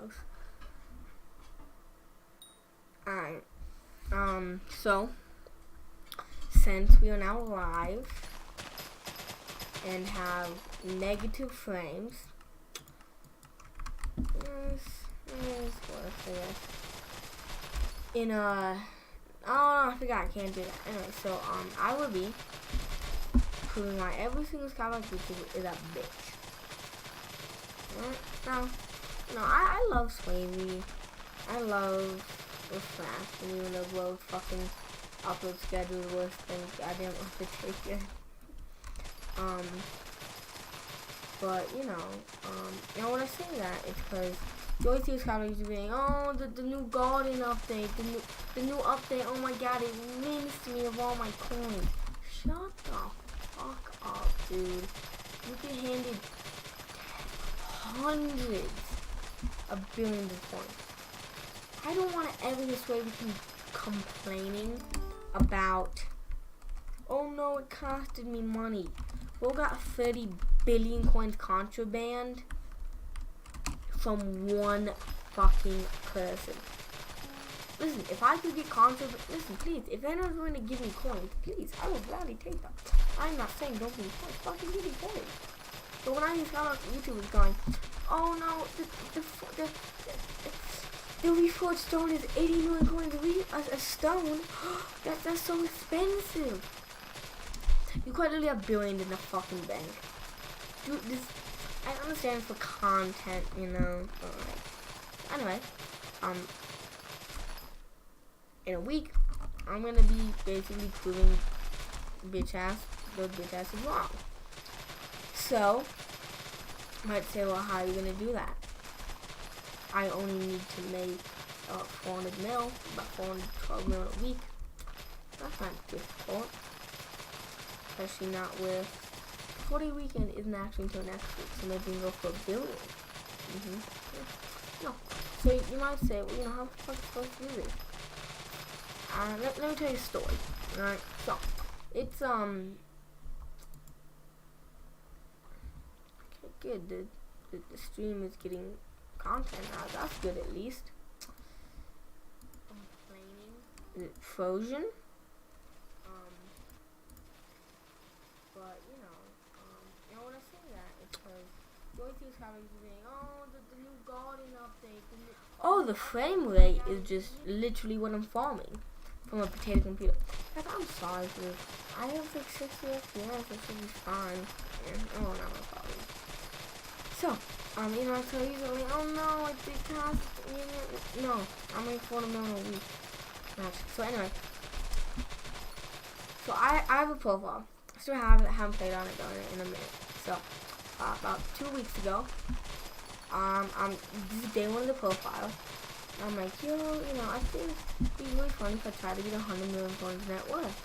mouse. Alright. So since we are now live and have negative frames, in a I forgot I can't do that. Anyway, so I will be proving why every single skyblock YouTuber is a bitch. No, I love Swavy. I love Refract, and even though world fucking upload schedule is worse than goddamn Undertaker. But you know when I say that, it's because you always see skyblock YouTubers being, oh, the new garden update, the new update, oh my god, it rinsed me of all my coins. Shut the fuck up, dude. You get handed hundreds of billions of coins. I don't want to ever hear Swavy complaining about, oh no, it costed me money. We got 30 billion coins contraband from one fucking person. Listen, if I could get contraband, listen, please, if anyone's going to give me coins, please, I will gladly take them. I'm not saying don't give me coins, fucking give me coins. But when I hear YouTubers going, oh no, the reforged stone is 80 million coins a stone. That's so expensive. You quite literally have billions in the fucking bank. Dude, I understand for content, you know. But like, anyway, in a week, I'm gonna be basically proving those bitch ass is wrong. So, you might say, well, how are you gonna do that? I only need to make 400 mil, about 412 mil a week. That's not difficult. Especially not with 40 weekend isn't actually until next week, so maybe we can go for $1 billion. No. So you might say, well, you know, how the fuck are you supposed to do this? Let me tell you a story. Alright, so it's okay, good. The stream is getting content now. That's good at least. Complaining. Is it frozen? But you know when I say that, it's because you always see skyblock saying, oh, the new garden update. Oh, the frame rate is just literally what I'm farming from a potato computer. Like, I'm sorry for this. I have like 60 FPS. It should be fine. Oh, not my problem. So, you know, so usually, oh no, it did cost. No, I'm making 400 million a week. So anyway, so I have a profile. Still haven't played on it though in a minute. So about 2 weeks ago, this is day one of the profile. I'm like, yo, you know, I think it'd be really funny if I try to get 100 million coins net worth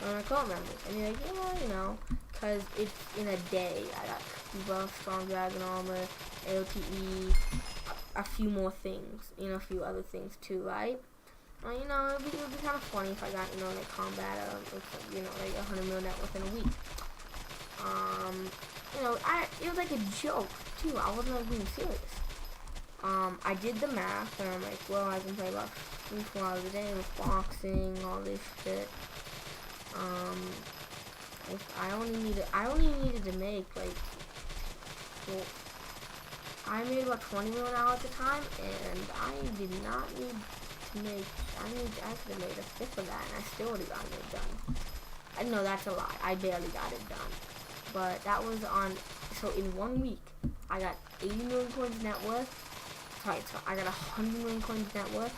on my cult members. And you're like, yeah, you know, cause it's in a day. I got buff, strong dragon armor, AOTE, a few more things, you know, a few other things too, right? You know, it would be kind of funny if I got, you know, like combat, you know, like 100 million net worth in a week. You know, it was like a joke too. I wasn't like being serious. I did the math, and I'm like, well, I can play about 3-4 hours a day with boxing, all this shit. If I only needed to make like, well, I made about 20 million hours at a time, and I did not need to make. I could have made a fifth of that, and I still would have gotten it done. I know that's a lie. I barely got it done, but that was on. So in 1 week, I got 80 million coins net worth. Sorry, so I got 100 million coins net worth,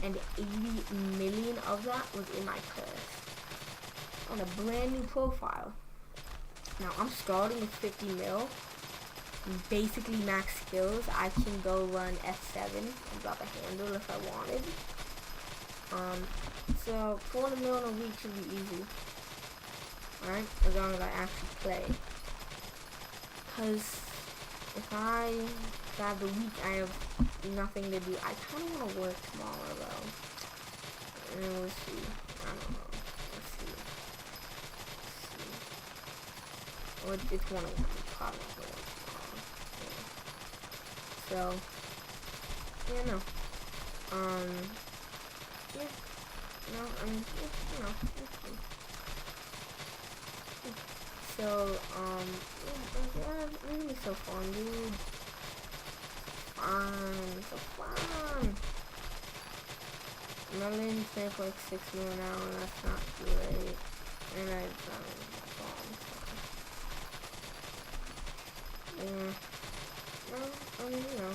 and 80 million of that was in my purse on a brand new profile. Now I'm starting with 50 mil. Basically max skills. I can go run F7 and drop a handle if I wanted. So 400 mil in a week should be easy. Alright, as long as I actually play. Cause if I have the week, I have nothing to do. I kind of want to work tomorrow though. And we'll see. I don't know. Let's see. Well, it's 1 a.m. Probably not going to work tomorrow. Yeah. So Yeah, no. Yeah. No, you know. So, yeah, it's gonna be so fun, dude. So fun. My lane's make like 6 million an hour, and that's not great. And I found that bomb, so. Yeah. No, you know.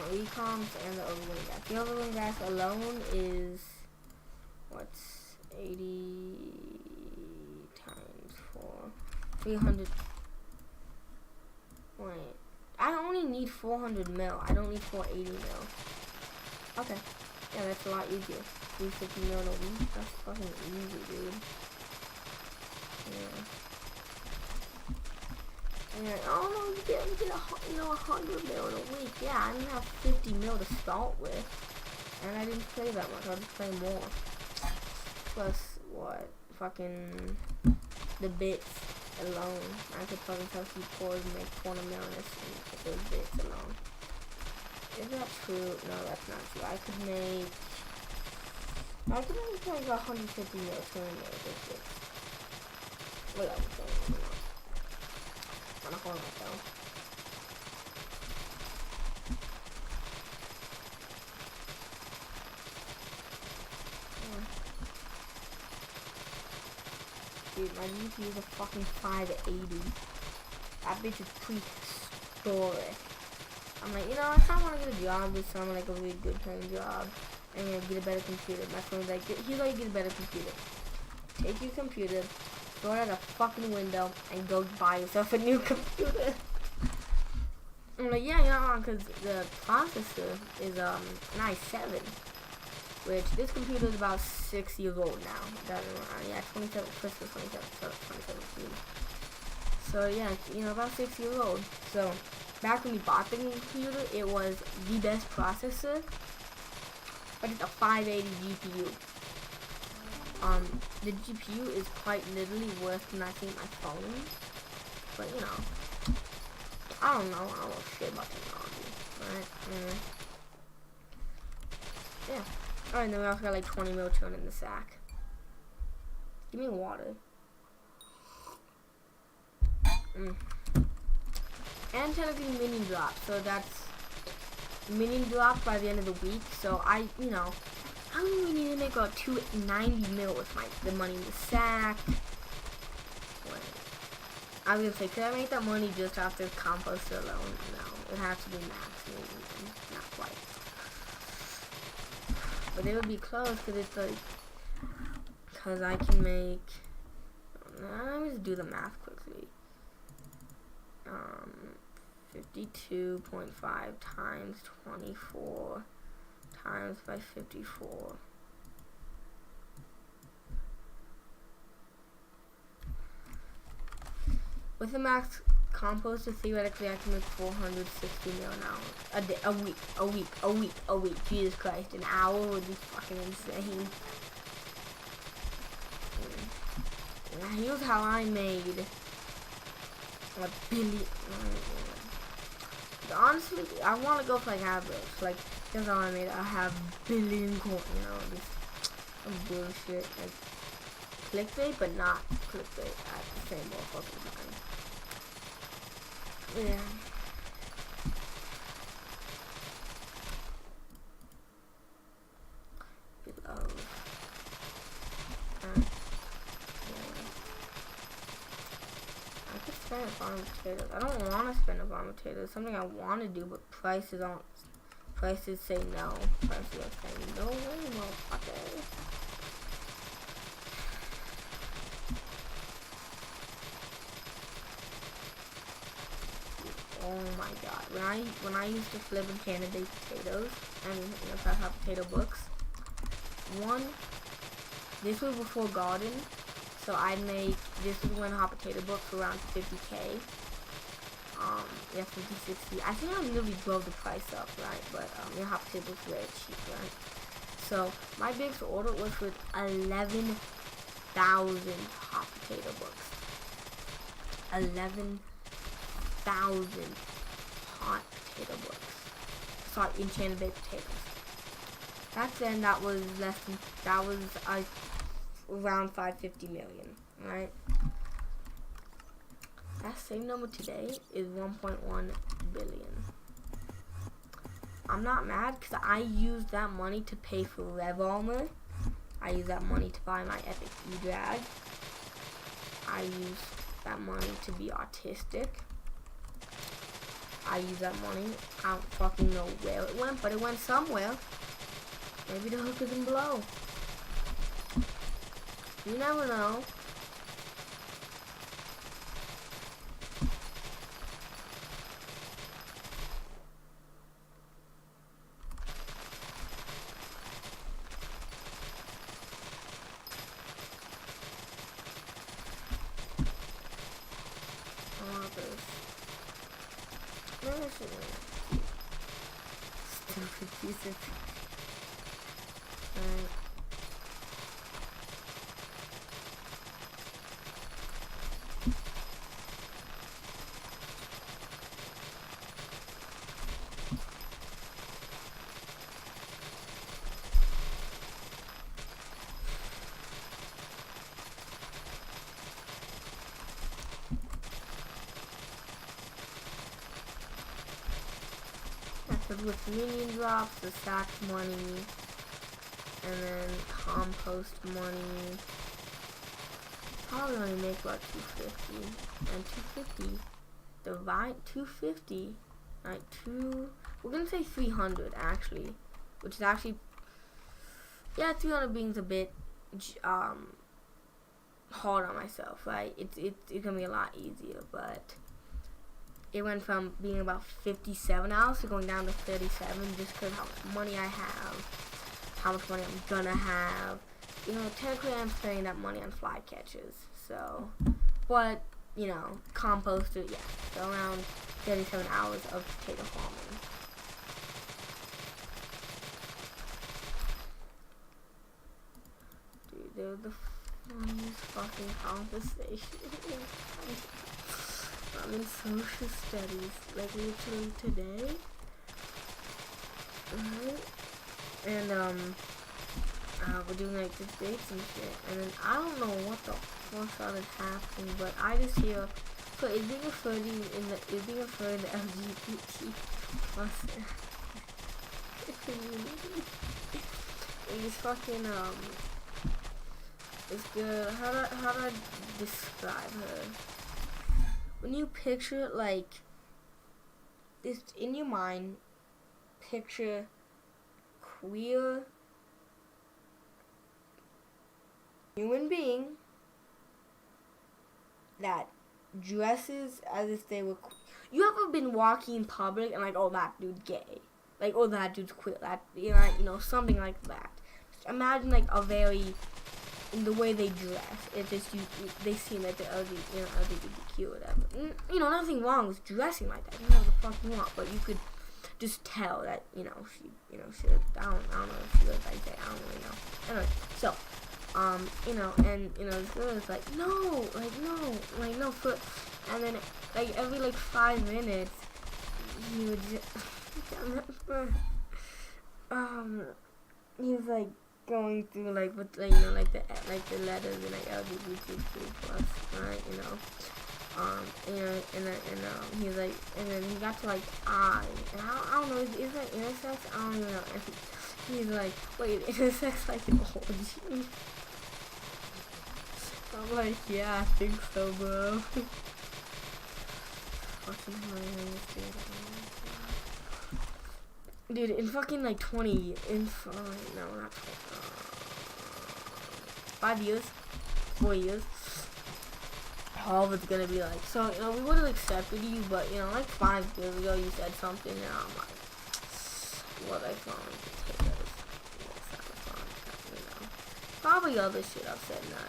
Recoms and the overwing gas. The overwing gas alone is what's 80 times 4, 300. Wait, I only need 400 mil. I don't need 480 mil. Okay, yeah, that's a lot easier. 350 mil a week. That's fucking easy, dude. Yeah. And oh no, you get 100 mil in a week. Yeah, I didn't have 50 mil to start with, and I didn't play that much. I just play more. Plus what? Fucking the bits alone. I could fucking tell you cores and make 20 mil in those bits alone. Is that true? No, that's not true. I could make like 150 mil, 20 mil with those bits. Whatever. On a hornet though. Dude, my GPU is a fucking 580. That bitch is prehistoric. I'm like, if I want to get a job with someone like a really good paying job and get a better computer, my friend's like, he's like, get a better computer. Take your computer, throw it out a fucking window, and go buy yourself a new computer. I'm like, yeah, because the processor is an i7, which this computer is about 6 years old now. Yeah, 27, Christmas 2017. So yeah, about 6 years old. So back when we bought the computer, it was the best processor, but it's a 580 GPU. The GPU is quite literally worse than I think my phone. But I don't know shit about technology. Right? Yeah. Alright, then we also got like 20 mil chilling in the sack. Give me water. And technically mini drop, so that's mini drop by the end of the week. So I only need to make about 290 mil with the money in the sack. Wait. I was gonna say, could I make that money just after composter alone? No, it has to be max, maybe, not quite. But it would be close because it's like, because I can make. Let me just do the math quickly. 52.5 times 24 times by 54. With the max composter, theoretically, I can make 460 mil an hour. A week. Jesus Christ, an hour would be fucking insane. And here's how I made $1 billion. Honestly, I want to go for like average. Like, here's how I made $500 million coins. Just some bullshit. Like, clickbait, but not clickbait at the same motherfucking time. Yeah. Below. I could spend a farm potatoes. I don't want to spend a farm potatoes. It's something I want to do, but prices say no. Prices are saying no way, motherfucker. Oh my god. When I used to flip and candidate potatoes and pass out potato books, one this was before garden, so I'd make, this was when hot potato books were around 50K. Yeah, 50, 60. I think I literally drove the price up, right? But yeah, hot potato books were very cheap, right? So my biggest order was with 11,000 hot potato books. 11,000 hot potato books. Sorry, enchanted baked potatoes. Back then, that was around 550 million, right? That same number today is 1.1 billion. I'm not mad because I used that money to pay for Rev Armor. I used that money to buy my epic E-Drag. I used that money to be artistic. I used that money. I don't fucking know where it went, but it went somewhere. Maybe the hook isn't below. You never know. Stupid piece of with minion drops, the stack money, and then compost money. Probably only make about 250, and 250 divide 250, right? We're gonna say 300 actually, which is actually, yeah, 300 being a bit hard on myself, right? It's gonna be a lot easier, but it went from being about 57 hours to going down to 37 just because how much money I have, how much money I'm gonna have. You know, technically I'm spending that money on fly catchers, so, but, you know, composted, yeah, so around 37 hours of potato farming. Dude, they're the funniest fucking conversation. I'm in social studies, like literally today, right? And we're doing like this dates and shit, and then I don't know what the fuck started happening, but I just hear, so it's being referred in the LGBT plus community. It's fucking it's good. How do I describe her? When you picture, like, this in your mind, picture queer human being that dresses as if they were. You ever been walking in public and like, oh, that dude's gay, like, oh, that dude's queer, that, you know, something like that. Just imagine like a very, in the way they dress, it just they seem like they're LGBTQ or whatever. You know, nothing wrong with dressing like that. You know what the fuck you want, but you could just tell that, you know, she I don't know if she was like that. I don't really know. Anyway, so you know, and you know, this girl is like, no, foot, and then like every like 5 minutes, he would just he was like going through like with like, you know, like the letters and like LGBTQ plus, right, you know, you know, and he's like, and then he got to like I, and I don't know, is that intersex? I don't even know. And he's like, wait, intersex like an orgy? I'm like, yeah, I think so, bro. Fucking hilarious, dude. Dude, in fucking like 5 years, 4 years, all of it's gonna be like, so, you know, we would have accepted you, but, you know, like 5 years ago you said something, and I'm like, what I found potatoes. Yes, I found, you know. probably other shit I've said now.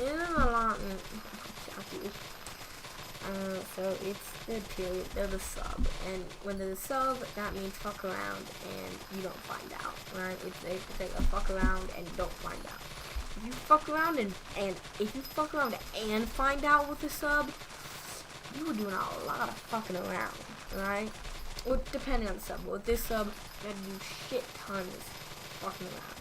Yeah, a lot. So it's the period, they're the sub, and when they're the sub, that means fuck around and you don't find out, right? It's like a fuck around and you don't find out. If you fuck around and if you fuck around and find out with the sub, you were doing a lot of fucking around, right? Well, depending on the sub. With this sub, you had to do shit tons fucking around.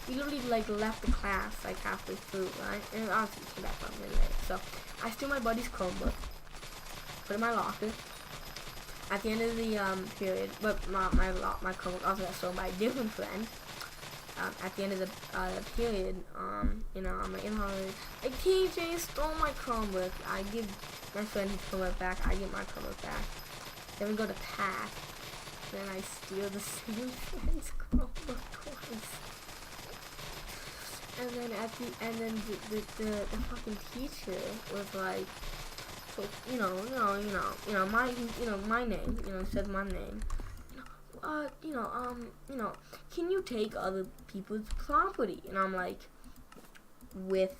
We literally like left the class like halfway through, right? And obviously came back from midnight. So I steal my buddy's Chromebook, put it in my locker. At the end of the period, but my Chromebook also got stolen by a different friend. At the end of the period, you know, I'm like, like TJ stole my Chromebook. I give my friend his Chromebook back. I get my Chromebook back. Then we go to pack. Then I steal the same friend's Chromebook twice. And then the fucking teacher was like, so my name, said my name. Can you take other people's property? And I'm like, with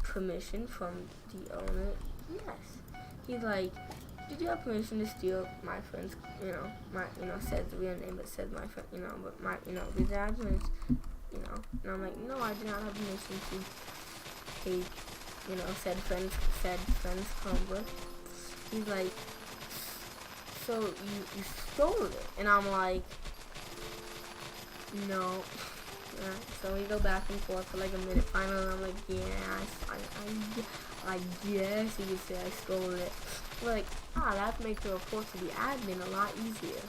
permission from the owner? Yes. He's like, did you have permission to steal my friend's, says the real name, but says my friend, but my, his address, and I'm like, no, I do not have permission to take, said friend's Chromebook. He's like, so you stole it, and I'm like, no. So we go back and forth for like a minute. Finally, I'm like, yeah, I guess you could say I stole it. We're like, that makes the report to the admin a lot easier.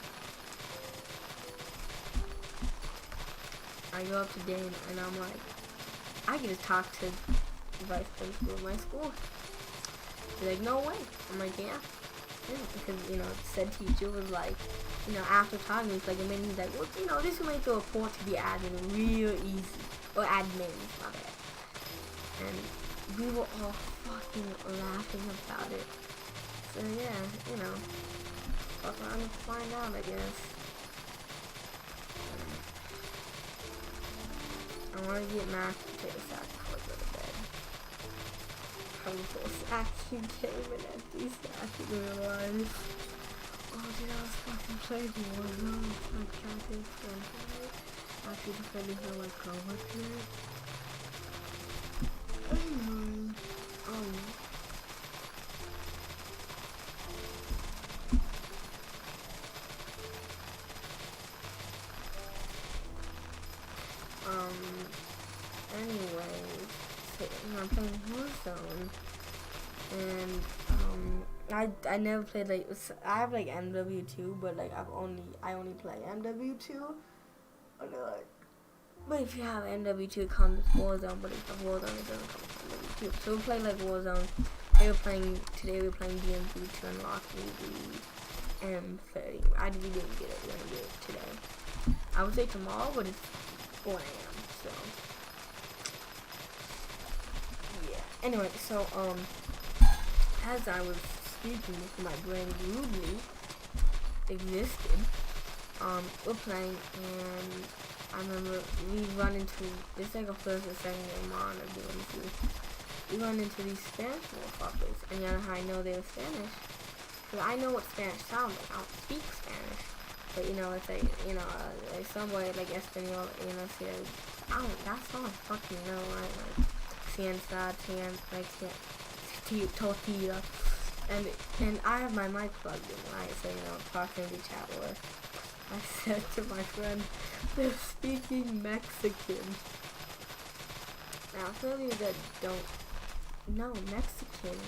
I go up to Dane and I'm like, I can just talk to the vice principal of my school. He's like, no way. I'm like, yeah. Because, said teacher was like, after talking, he's like, and then he's like, well, this will make the report to the admin real easy. Or admins, my bad. And we were all fucking laughing about it. So, yeah, fuck around and find out, I guess. I want to get mashed potato sack before I go to bed. Probably full sack you came in empty sack in real life. Oh, dude, I was fucking playing Warzone. It's my goddamn friend. Actually, defending her like Chromebook here. Anyways, I'm playing Warzone, and I never played like I have like MW2, but like I only play MW2. But if you have MW2, it comes with Warzone, but if you have Warzone, it doesn't come with MW2. So we play like Warzone. Today we were playing DMV to unlock the M30. We didn't get it. We're gonna get it today. I would say tomorrow, but it's 4 a.m. So yeah. Anyway, so as I was speaking before my brain rudely existed, we're playing, and I remember we run into, it's like a first or second game on or DMC. We run into these Spanish motherfuckers, and you know how I know they're Spanish? Because I know what Spanish sounds like. I don't speak Spanish. But it's like, like somewhere like Espanol, says, that's all I fucking know, right? Like, tortilla. And I have my mic plugged in, right? So, talking to the chat where I said to my friend, they're speaking Mexican. Now, for those of you that don't know Mexican,